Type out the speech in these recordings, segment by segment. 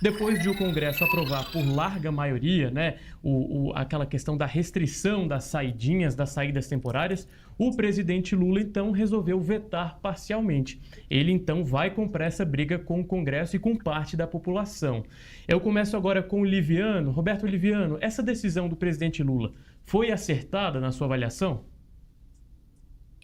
Depois de o Congresso aprovar por larga maioria, né, aquela questão da restrição das saidinhas, das saídas temporárias, o presidente Lula então resolveu vetar parcialmente. Ele então vai comprar essa briga com o Congresso e com parte da população. Eu começo agora com o Liviano. Roberto Liviano, essa decisão do presidente Lula foi acertada na sua avaliação?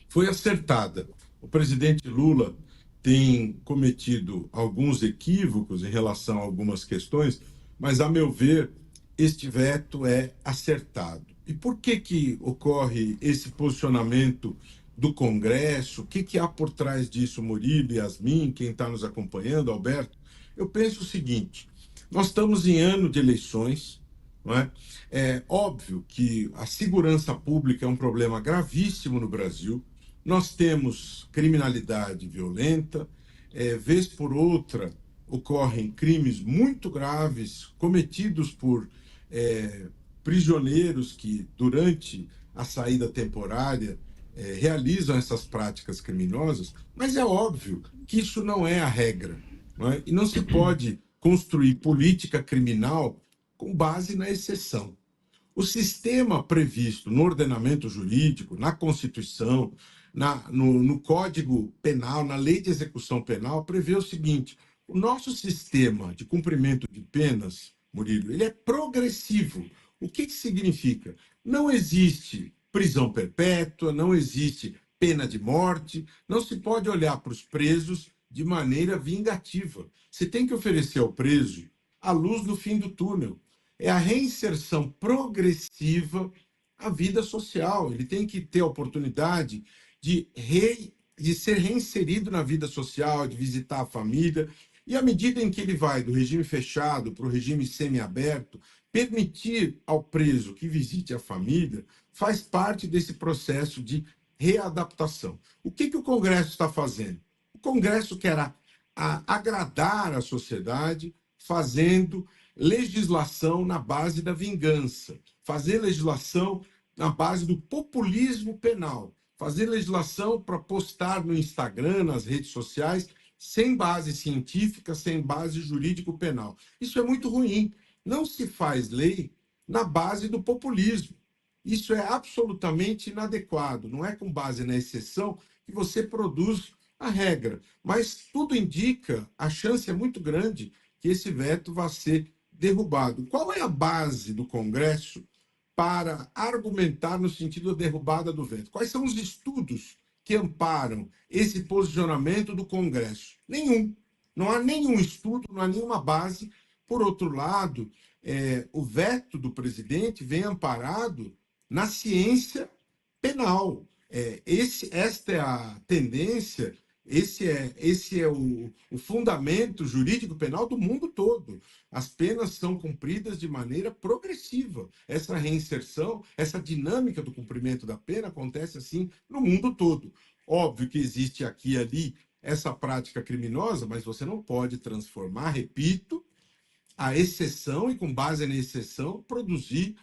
Foi acertada. O presidente Lula tem cometido alguns equívocos em relação a algumas questões, mas, a meu ver, este veto é acertado. E por que ocorre esse posicionamento do Congresso? O que há por trás disso, Murilo, Yasmin, quem está nos acompanhando, Alberto? Eu penso o seguinte: nós estamos em ano de eleições, não é? É óbvio que a segurança pública é um problema gravíssimo no Brasil. Nós temos criminalidade violenta, vez por outra ocorrem crimes muito graves cometidos por prisioneiros que, durante a saída temporária, realizam essas práticas criminosas, mas é óbvio que isso não é a regra, não é? E não se pode construir política criminal com base na exceção. O sistema previsto no ordenamento jurídico, na Constituição, no Código Penal, na Lei de Execução Penal, prevê o seguinte: o nosso sistema de cumprimento de penas, Murilo, ele é progressivo. O que significa? Não existe prisão perpétua, não existe pena de morte, não se pode olhar para os presos de maneira vingativa. Você tem que oferecer ao preso a luz no fim do túnel. É a reinserção progressiva à vida social. Ele tem que ter a oportunidade de ser reinserido na vida social, de visitar a família. E à medida em que ele vai do regime fechado para o regime semiaberto, permitir ao preso que visite a família faz parte desse processo de readaptação. O que o Congresso está fazendo? O Congresso quer agradar a sociedade, fazendo legislação na base da vingança, fazer legislação na base do populismo penal, fazer legislação para postar no Instagram, nas redes sociais, sem base científica, sem base jurídico-penal. Isso é muito ruim. Não se faz lei na base do populismo. Isso é absolutamente inadequado. Não é com base na exceção que você produz a regra. Mas tudo indica, a chance é muito grande que esse veto vá ser derrubado. Qual é a base do Congresso para argumentar no sentido da derrubada do veto? Quais são os estudos que amparam esse posicionamento do Congresso? Nenhum. Não há nenhum estudo, não há nenhuma base. Por outro lado, o veto do presidente vem amparado na ciência penal. Esta é a tendência, esse é o fundamento jurídico penal do mundo todo. As penas são cumpridas de maneira progressiva. Essa reinserção, essa dinâmica do cumprimento da pena acontece assim no mundo todo. Óbvio que existe aqui e ali essa prática criminosa, mas você não pode transformar, repito, a exceção e, com base na exceção, produzir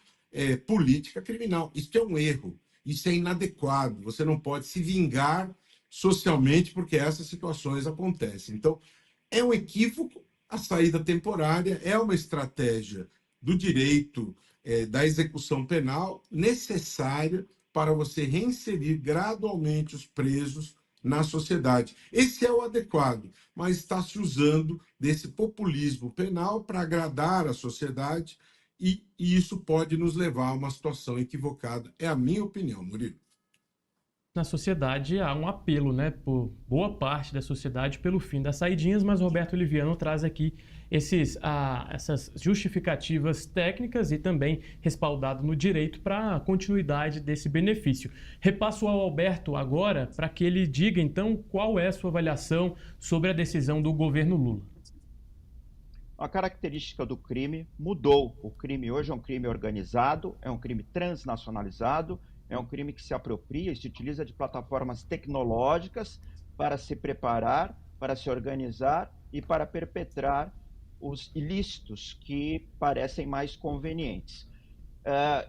política criminal. Isso é um erro, isso é inadequado. Você não pode se vingar socialmente porque essas situações acontecem. Então, é um equívoco a saída temporária, é uma estratégia do direito da execução penal necessária para você reinserir gradualmente os presos na sociedade. Esse é o adequado, mas está se usando desse populismo penal para agradar a sociedade e isso pode nos levar a uma situação equivocada. É a minha opinião, Murilo. Na sociedade há um apelo, né, por boa parte da sociedade pelo fim das saidinhas, mas Roberto Liviano traz aqui essas justificativas técnicas e também respaldado no direito para a continuidade desse benefício. Repasso ao Alberto agora para que ele diga então qual é a sua avaliação sobre a decisão do governo Lula. A característica do crime mudou. O crime hoje é um crime organizado, é um crime transnacionalizado, é um crime que se apropria e se utiliza de plataformas tecnológicas para se preparar, para se organizar e para perpetrar os ilícitos que parecem mais convenientes.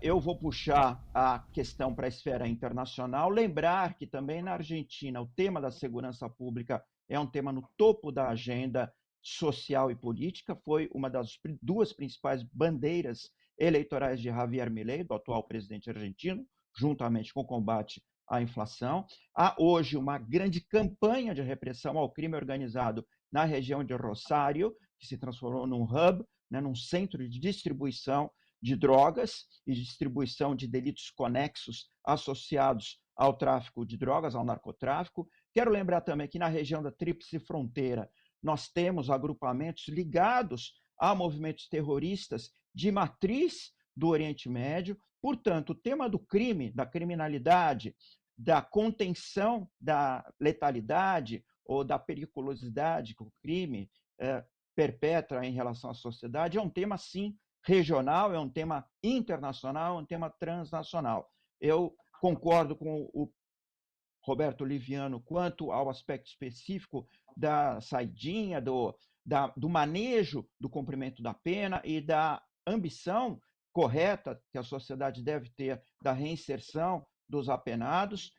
Eu vou puxar a questão para a esfera internacional, lembrar que também na Argentina o tema da segurança pública é um tema no topo da agenda social e política, foi uma das duas principais bandeiras eleitorais de Javier Milei, do atual presidente argentino, juntamente com o combate à inflação. Há hoje uma grande campanha de repressão ao crime organizado na região de Rosário, que se transformou num hub, né, num centro de distribuição de drogas e distribuição de delitos conexos associados ao tráfico de drogas, ao narcotráfico. Quero lembrar também que na região da Tríplice Fronteira nós temos agrupamentos ligados a movimentos terroristas de matriz do Oriente Médio. Portanto, o tema do crime, da criminalidade, da contenção da letalidade ou da periculosidade que o crime perpetra em relação à sociedade é um tema, sim, regional, é um tema internacional, é um tema transnacional. Eu concordo com o Roberto Liviano quanto ao aspecto específico da saidinha, do manejo do cumprimento da pena e da ambição correta que a sociedade deve ter da reinserção dos apenados.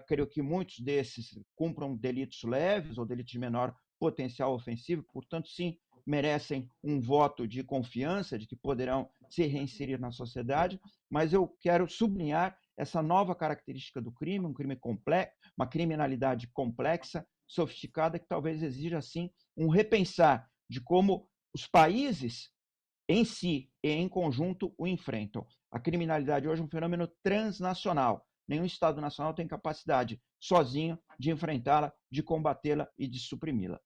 Creio que muitos desses cumpram delitos leves ou delitos de menor potencial ofensivo, portanto, sim, merecem um voto de confiança de que poderão se reinserir na sociedade, mas eu quero sublinhar essa nova característica do crime, um crime complexo, uma criminalidade complexa, sofisticada, que talvez exija, sim, um repensar de como os países em si e em conjunto o enfrentam. A criminalidade hoje é um fenômeno transnacional. Nenhum Estado nacional tem capacidade sozinho de enfrentá-la, de combatê-la e de suprimi-la.